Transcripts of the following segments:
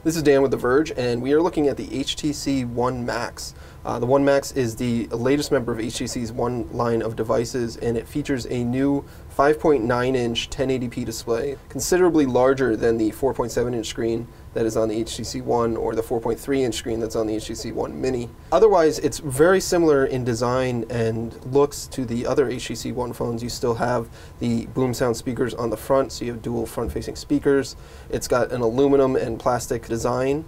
This is Dan with The Verge, and we are looking at the HTC One Max. The One Max is the latest member of HTC's One line of devices, and it features a new 5.9-inch 1080p display, considerably larger than the 4.7-inch screen that is on the HTC One or the 4.3-inch screen that's on the HTC One Mini. Otherwise, it's very similar in design and looks to the other HTC One phones. You still have the boom sound speakers on the front, so you have dual front-facing speakers. It's got an aluminum and plastic design.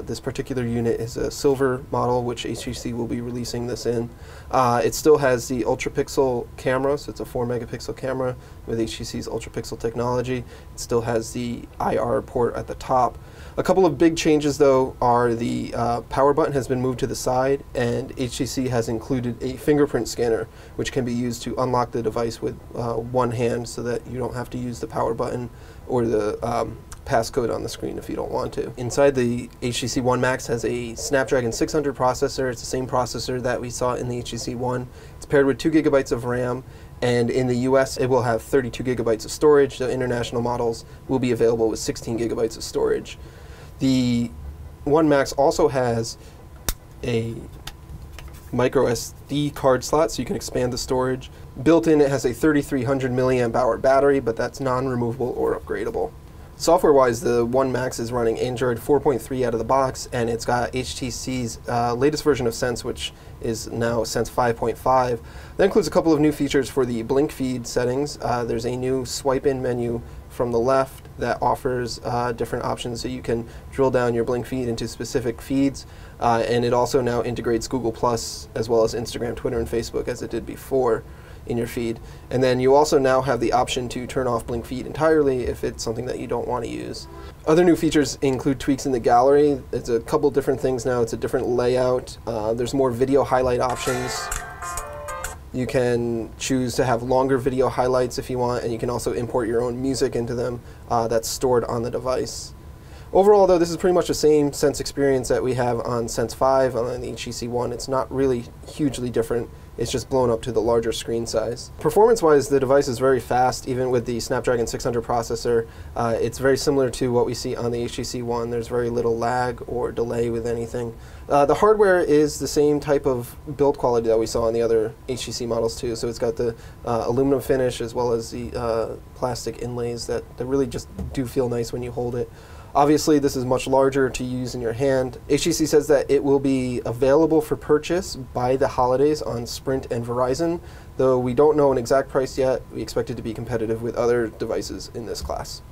This particular unit is a silver model, which HTC will be releasing this in. It still has the ultra-pixel camera, so it's a 4-megapixel camera with HTC's ultra-pixel technology. It still has the IR port at the top. A couple of big changes, though, are the power button has been moved to the side, and HTC has included a fingerprint scanner, which can be used to unlock the device with one hand so that you don't have to use the power button or the passcode on the screen if you don't want to. Inside, the HTC One Max has a Snapdragon 600 processor. It's the same processor that we saw in the HTC One. It's paired with 2 gigabytes of RAM, and in the US it will have 32 gigabytes of storage. The international models will be available with 16 gigabytes of storage. The One Max also has a micro SD card slot, so you can expand the storage. Built in, it has a 3300 milliamp hour battery, but that's non-removable or upgradable. Software-wise, the One Max is running Android 4.3 out of the box, and it's got HTC's latest version of Sense, which is now Sense 5.5. That includes a couple of new features for the blink feed settings. There's a new swipe-in menu from the left that offers different options, so you can drill down your blink feed into specific feeds, and it also now integrates Google Plus as well as Instagram, Twitter, and Facebook as it did before in your feed. And then you also now have the option to turn off blink feed entirely if it's something that you don't want to use. Other new features include tweaks in the gallery. It's a couple different things now. It's a different layout. There's more video highlight options. You can choose to have longer video highlights if you want, and you can also import your own music into them that's stored on the device. Overall, though, this is pretty much the same Sense experience that we have on Sense 5 on the HTC One. It's not really hugely different. It's just blown up to the larger screen size. Performance-wise, the device is very fast, even with the Snapdragon 600 processor. It's very similar to what we see on the HTC One. There's very little lag or delay with anything. The hardware is the same type of build quality that we saw on the other HTC models too. So it's got the aluminum finish as well as the plastic inlays that really just do feel nice when you hold it. Obviously, this is much larger to use in your hand. HTC says that it will be available for purchase by the holidays on Sprint and Verizon, though we don't know an exact price yet. We expect it to be competitive with other devices in this class.